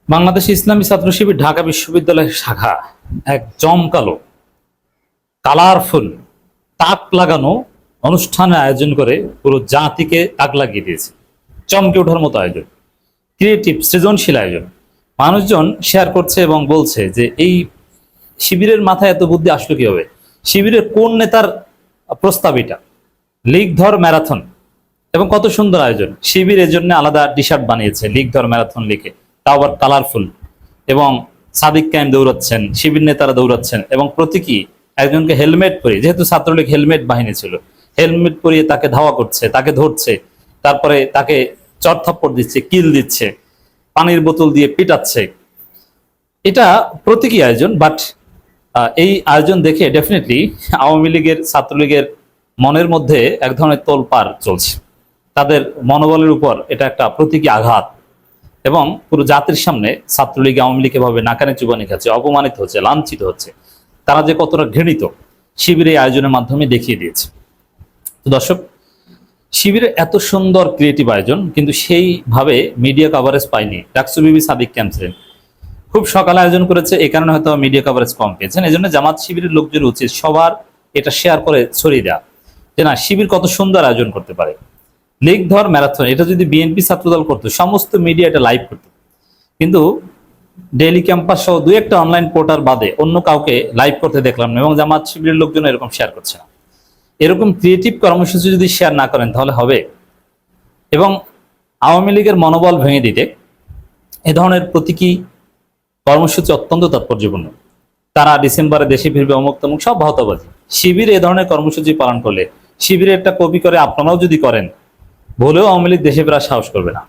বাংলাদেশ ইসলামী ছাত্র শিবির ঢাকা বিশ্ববিদ্যালয়ের শাখা এক জমকালো কালারফুল তাক লাগানো অনুষ্ঠানের আয়োজন করে পুরো জাতিকে তাক লাগিয়ে দিয়েছে। চমকে ওঠার মতো আয়োজন, ক্রিয়েটিভ সৃজনশীল আয়োজন। মানুষজন শেয়ার করছে এবং বলছে যে এই শিবিরের মাথায় এত বুদ্ধি আসলো কিভাবে, শিবিরের কোন নেতার প্রস্তাব এটা, লিগ ধর ম্যারাথন। এবং কত সুন্দর আয়োজন, শিবির এর জন্য আলাদা টি শার্ট বানিয়েছে লিগ ধর ম্যারাথন লিখে, তাও আবার কালারফুল। এবং সাদিক কায়েম দৌড়াচ্ছেন, শিবির নেতারা দৌড়াচ্ছেন এবং প্রতীকী একজনকে হেলমেট পরিয়ে, যেহেতু ছাত্রলীগ হেলমেট বাহিনী ছিল, হেলমেট পরিয়ে তাকে ধাওয়া করছে, তাকে ধরছে, তারপরে তাকে চড়থাপ্পড় দিচ্ছে, কিল দিচ্ছে, পানির বোতল দিয়ে পিটাচ্ছে। এটা প্রতীকী আয়োজন, বাট এই আয়োজন দেখে ডেফিনেটলি আওয়ামী লীগের ছাত্রলীগের মনের মধ্যে এক ধরনের তোলপাড় চলছে। তাদের মনোবলের উপর এটা একটা প্রতীকী আঘাত এবং পুরো জাতির সামনে ছাত্রলীগ আওয়ামী লীগ এভাবে নাকানে চুবানি খাচ্ছে, অপমানিত হচ্ছে, লাঞ্ছিত হচ্ছে, তারা যে কতটা ঘৃণিত শিবিরের আয়োজনের মাধ্যমে দেখিয়ে দিয়েছে। তো দর্শক, শিবিরের এত সুন্দর ক্রিয়েটিভ আয়োজন কিন্তু সেইভাবে মিডিয়া কভারেজ পায়নি। ডাকসু বিবি সাদিক ক্যাম্প ছিলেন, খুব সকালে আয়োজন করেছে, এই কারণে হয়তো মিডিয়া কভারেজ কম পেয়েছেন। এই জন্য জামাত শিবিরের লোকজন উচিত সবার এটা শেয়ার করে ছড়িয়ে দেওয়া, যে না, শিবির কত সুন্দর আয়োজন করতে পারে। লিগ ধর ম্যারাথন, এটা যদি বিএনপি ছাত্রদল করতো, সমস্ত মিডিয়া এটা লাইভ করতো, কিন্তু ডেইলি ক্যাম্পাস সহ দুই একটা অনলাইন পোর্টাল বাদে অন্য কাউকে লাইভ করতে দেখলাম না, এবং জামাত শিবিরের লোকজন এরকম শেয়ার করছে না। এরকম ক্রিয়েটিভ কর্মসূচি যদি শেয়ার না করেন তাহলে হবে। এবং আওয়ামী লীগের মনোবল ভেঙে দিতে এ ধরনের প্রতীকী কর্মসূচি অত্যন্ত তাৎপর্যপূর্ণ। তারা ডিসেম্বরে দেশে ফিরবে, অমুক তমুক, সব ভাওতাবাজি। শিবির এ ধরনের কর্মসূচি পালন করলে, শিবিরে একটা কপি করে আপনারাও যদি করেন, বলেও আওয়ামী লীগ দেশে ফেরার সাহস করবে না।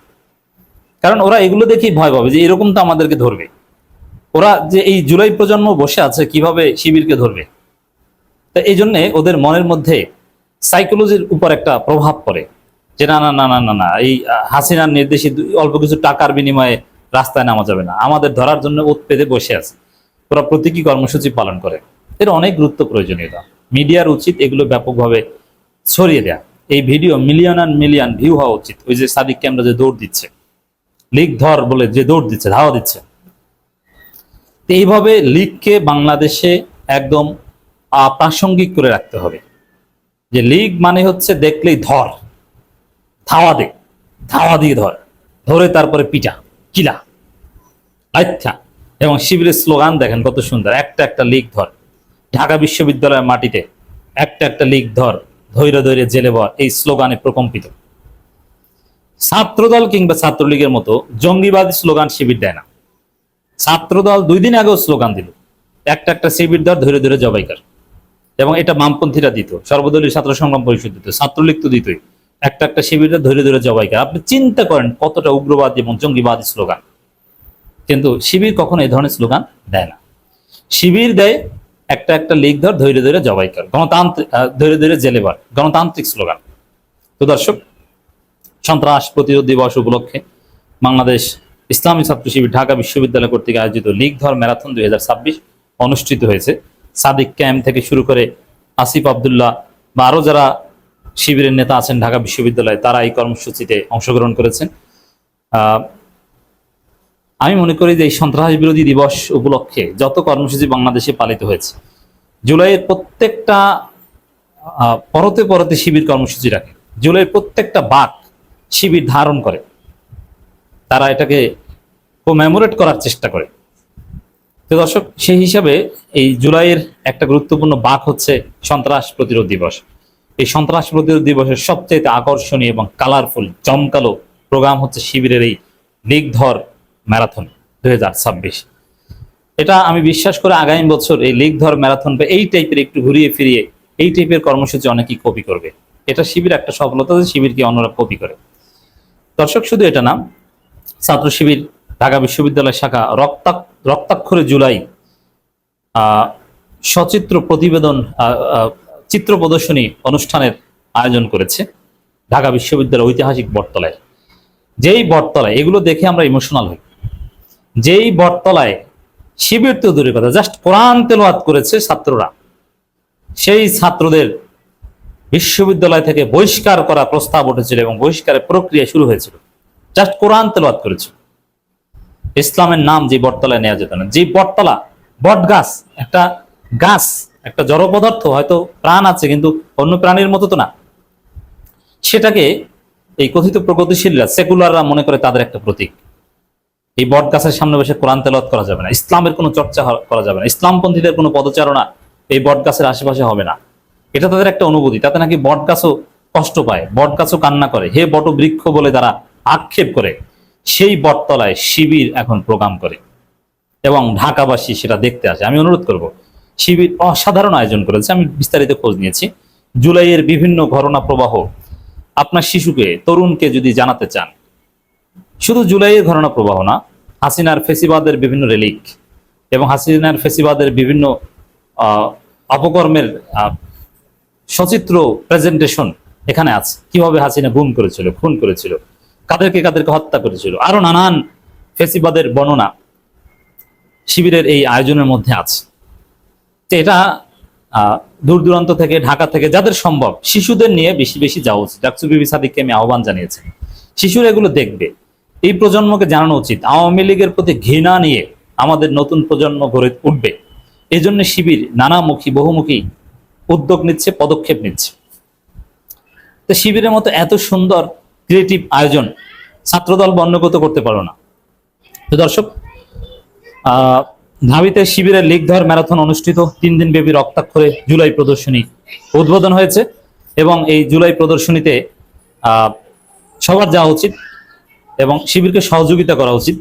কারণ ওরা এগুলো দেখেই ভয় পাবে যে এরকম তো আমাদেরকে ধরবে। ওরা যে এই জুলাই প্রজন্ম বসে আছে, কিভাবে শিবিরকে ধরবে। তা এই জন্যে ওদের মনের মধ্যে সাইকোলজির উপর একটা প্রভাব পড়ে যে না না না না না না, এই হাসিনার নির্দেশে অল্প কিছু টাকার বিনিময়ে রাস্তায় নামা যাবে না, আমাদের ধরার জন্য ওত পেতে বসে আছে। ওরা প্রতীকী কর্মসূচি পালন করে, এর অনেক গুরুত্ব প্রয়োজনীয়তা। মিডিয়ার উচিত এগুলো ব্যাপকভাবে ছড়িয়ে দেয়া। এই video million and million view হওয়া উচিত। ওই যে সাদিক ক্যামেরা যে দৌড় দিচ্ছে, লিগ ধর বলে যে দৌড় দিচ্ছে, ধাওয়া দিচ্ছে, এইভাবে লিগকে বাংলাদেশে একদম প্রাসঙ্গিক করে রাখতে হবে। যে লিগ মানে হচ্ছে দেখলেই ধর, ধাওয়া দে, ধাওয়া দিয়ে ধর, ধরে তারপরে পিটা, কিলা, আচ্ছা। এবং শিবিরের স্লোগান দেখেন কত সুন্দর, একটা একটা লিগ ধর। ঢাকা বিশ্ববিদ্যালয়ের মাটিতে একটা একটা লিগ ধর, ধৈর্য ধৈর্য জেলে ভর, এই স্লোগানে প্রকম্পিত। ছাত্রদল কিংবা ছাত্রলীগের মতো জঙ্গিবাদী স্লোগান শিবির দেয় না। ছাত্রদল 2 দিন আগেও স্লোগান দিল, একটা একটা শিবির ধর, ধৈর্য ধৈর্য জবাইকার। এবং এটা বামপন্থীরা দিত, সর্বদলীয় ছাত্র সংগ্রাম পরিষদ দিত, ছাত্রলীগ তো দিতই, একটা একটা শিবির ধৈর্য ধৈর্য জবাইকার। আপনি চিন্তা করেন কতটা উগ্রবাদী এবং জঙ্গিবাদী স্লোগান। কিন্তু শিবির কখনো এই ধরনের স্লোগান দেয় না। শিবির দেয় একটা একটা লিগ ধর, ধৈর্য ধৈর্য জবাইকার, গণতান্ত্রিক, ধৈর্য ধৈর্য জেলেবার, গণতান্ত্রিক স্লোগান। তো দর্শক, সন্ত্রাস প্রতিরোধ দিবস উপলক্ষে বাংলাদেশ ইসলামী ছাত্র শিবির ঢাকা বিশ্ববিদ্যালয় কর্তৃক আয়োজিত লিগ ধর ম্যারাথন 2026 অনুষ্ঠিত হয়েছে। সাদিক ক্যাম্প থেকে শুরু করে আসিফ আবদুল্লাহ বা আরো যারা শিবিরের নেতা আছেন ঢাকা বিশ্ববিদ্যালয়ে, তারা এই কর্মসূচিতে অংশগ্রহণ করেছেন। আমি মনে করি যে এই সন্ত্রাস বিরোধী দিবস উপলক্ষে যত কর্মসূচি বাংলাদেশে পালিত হয়েছে, জুলাইয়ের প্রত্যেকটা পরতে পরতে শিবির কর্মসূচি রাখে, জুলাইয়ের প্রত্যেকটা বাক শিবির ধারণ করে, তারা এটাকে কমেমোরেট করার চেষ্টা করে। তো দর্শক, সেই হিসাবে এই জুলাইয়ের একটা গুরুত্বপূর্ণ বাক হচ্ছে সন্ত্রাস প্রতিরোধ দিবস। এই সন্ত্রাস প্রতিরোধ দিবসের সবচেয়ে আকর্ষণীয় এবং কালারফুল জমকালো প্রোগ্রাম হচ্ছে শিবিরের এই লিগ ধর ম্যারাথন 2026। এটা আমি বিশ্বাস করে আগামী বছর এই লিগ ধর ম্যারাথন বা এই টাইপের একটু ঘুরিয়ে ফিরিয়ে এই টাইপের কর্মসূচি অনেকেই কপি করবে। এটা শিবির একটা সফলতা যে শিবিরকে অন্যরা কপি করে। দর্শক, শুধু এটা না, ছাত্র শিবির ঢাকা বিশ্ববিদ্যালয় শাখা রক্তাক্ষরে জুলাই সচিত্র প্রতিবেদন চিত্র প্রদর্শনী অনুষ্ঠানের আয়োজন করেছে ঢাকা বিশ্ববিদ্যালয়ের ঐতিহাসিক বটতলায়। যেই বটতলায়, এগুলো দেখে আমরা ইমোশনাল হই, যেই বটতলায় শিবির তো দূরের কথা, জাস্ট কোরআন তেলাওয়াত করেছে ছাত্ররা, সেই ছাত্রদের বিশ্ববিদ্যালয় থেকে বহিষ্কার করা প্রস্তাব উঠেছিল এবং বহিষ্কারের প্রক্রিয়া শুরু হয়েছিল। জাস্ট কোরআন তেলাওয়াত করেছিল। ইসলামের নাম যে বটতলায় নেওয়া যেত না, যে বটতলা, বট গাছ একটা গাছ, একটা জড় পদার্থ, হয়তো প্রাণ আছে কিন্তু অন্য প্রাণীর মতো তো না, সেটাকে এই কথিত প্রগতিশীলরা, সেকুলাররা মনে করে তাদের একটা প্রতীক। এই বট গাছের সামনে বসে কোরআন তেলাওয়াত করা যাবে না, ইসলামের কোনো চর্চা করা যাবে না, ইসলামপন্থীদের কোনো পদচারণা এই বট গাছের আশেপাশে হবে না। এটা তাদের একটা অনুভূতি। তাতে নাকি বট গাছও কষ্ট পায়, বট গাছও কান্না করে, হে বট বৃক্ষ বলে তারা আক্ষেপ করে। সেই বটতলায় শিবির এখন প্রোগ্রাম করে এবং ঢাকাবাসী সেটা দেখতে আসে। আমি অনুরোধ করব, শিবির অসাধারণ আয়োজন করেছে, আমি বিস্তারিত খোঁজ নিয়েছি। জুলাইয়ের বিভিন্ন ঘটনা প্রবাহ আপনার শিশুকে, তরুণকে যদি জানাতে চান, শুধু জুলাইয়ের ঘটনা প্রবাহ না, হাসিনার ফেসিবাদের বিভিন্ন রেলিক এবং হাসিনার ফেসিবাদের বিভিন্ন অপকর্মের সচিত্র প্রেজেন্টেশন এখানে আছে। কিভাবে হাসিনা গুম করেছিল, খুন করেছিল, কাদেরকে কাদেরকে হত্যা করেছিল, আরো নানান ফেসিবাদের বর্ণনা শিবিরের এই আয়োজনের মধ্যে আছে। তো এটা দূর দূরান্ত থেকে, ঢাকা থেকে যাদের সম্ভব শিশুদের নিয়ে বেশি বেশি যাওয়া উচিত। ডাকসু বিবি সাদিককে আমি আহ্বান জানিয়েছি, শিশুরা এগুলো দেখবে। এই প্রজন্মকে জানানো উচিত আওয়ামী লীগের প্রতি ঘৃণা নিয়ে আমাদের নতুন প্রজন্ম গড়ে উঠবে। এই জন্য শিবির নানামুখী বহুমুখী উদ্যোগ নিচ্ছে, পদক্ষেপ নিচ্ছে। তো শিবিরের মতো এত সুন্দর ক্রিয়েটিভ আয়োজন ছাত্রদল বর্ণগত করতে পারো না। তো দর্শক, ঢাবিতে শিবিরের লিগধর ম্যারাথন অনুষ্ঠিত, 3 দিন ব্যাপী রক্তাক্ষরে জুলাই প্রদর্শনী উদ্বোধন হয়েছে এবং এই জুলাই প্রদর্শনীতে সবার যাওয়া উচিত এবং শিবিরকে সহযোগিতা করা উচিত।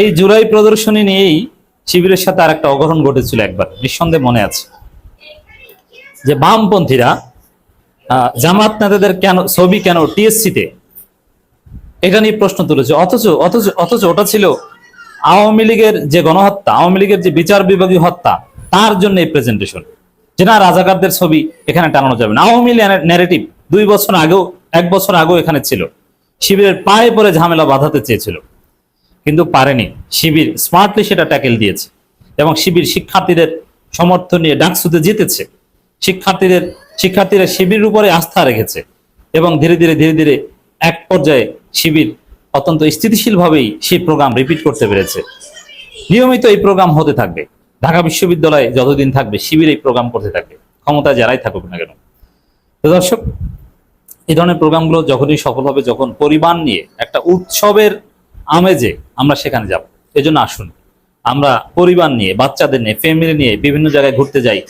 এই জুলাই প্রদর্শনী নিয়েই শিবিরের সাথে আর একটা অঘটন ঘটেছিল একবার, নিঃসন্দেহে মনে আছে, যে বামপন্থীরা জামাত নেতাদের ছবি কেন টিএসসিতে, এটা নিয়ে প্রশ্ন তুলেছে। অথচ অথচ অথচ ওটা ছিল আওয়ামী লীগের যে গণহত্যা, আওয়ামী লীগের যে বিচার বিভাগীয় হত্যা, তার জন্য এই প্রেজেন্টেশন, যে না রাজাকারদের ছবি এখানে টানানো যাবে না। আওয়ামী ন্যারেটিভ 2 বছর আগেও, 1 বছর আগেও এখানে ছিল। শিবিরের পায়ে পরে ঝামেলা বাঁধাতে চেয়েছিল কিন্তু পারেনি। শিবির স্মার্টলি সেটা ট্যাকেল দিয়েছে এবং শিবির শিক্ষার্থীদের সমর্থন নিয়ে ডাকসুতে জিতেছে। শিক্ষার্থীরা শিবিরের উপরে আস্থা রেখেছে এবং ধীরে ধীরে এক পর্যায়ে শিবির অত্যন্ত স্থিতিশীলভাবেই সেই প্রোগ্রাম রিপিট করতে পেরেছে। নিয়মিত এই প্রোগ্রাম হতে থাকবে। ঢাকা বিশ্ববিদ্যালয়ে যতদিন থাকবে শিবির এই প্রোগ্রাম করতে থাকবে, ক্ষমতায় যারাই থাকুক না কেন। তো দর্শক, এই ধরনের প্রোগ্রামগুলো যখনই সফল হবে, যখন পরিবার নিয়ে একটা উৎসবের আমেজে আমরা সেখানে যাব, এজন্য আসুন আমরা পরিবার নিয়ে, বাচ্চাদের নিয়ে, ফ্যামিলি নিয়ে বিভিন্ন জায়গায় ঘুরতে যাই।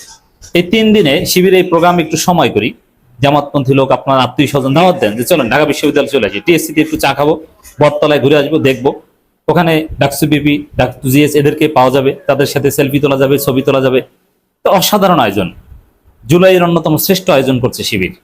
এই 3 দিনে শিবিরে এই প্রোগ্রাম একটু সময় করি। জামাতপন্থী লোক আপনার আত্মীয় স্বজন দাওয়াত দেন যে চলেন ঢাকা বিশ্ববিদ্যালয়ে চলে আসি, টিএসসিতে একটু চা খাবো, বটতলায় ঘুরে আসবো, দেখবো। ওখানে ডাকসু বিপি, ডাকসু জিএস এদেরকে পাওয়া যাবে, তাদের সাথে সেলফি তোলা যাবে, ছবি তোলা যাবে। তো অসাধারণ আয়োজন, জুলাইয়ের অন্যতম শ্রেষ্ঠ আয়োজন করছে শিবির।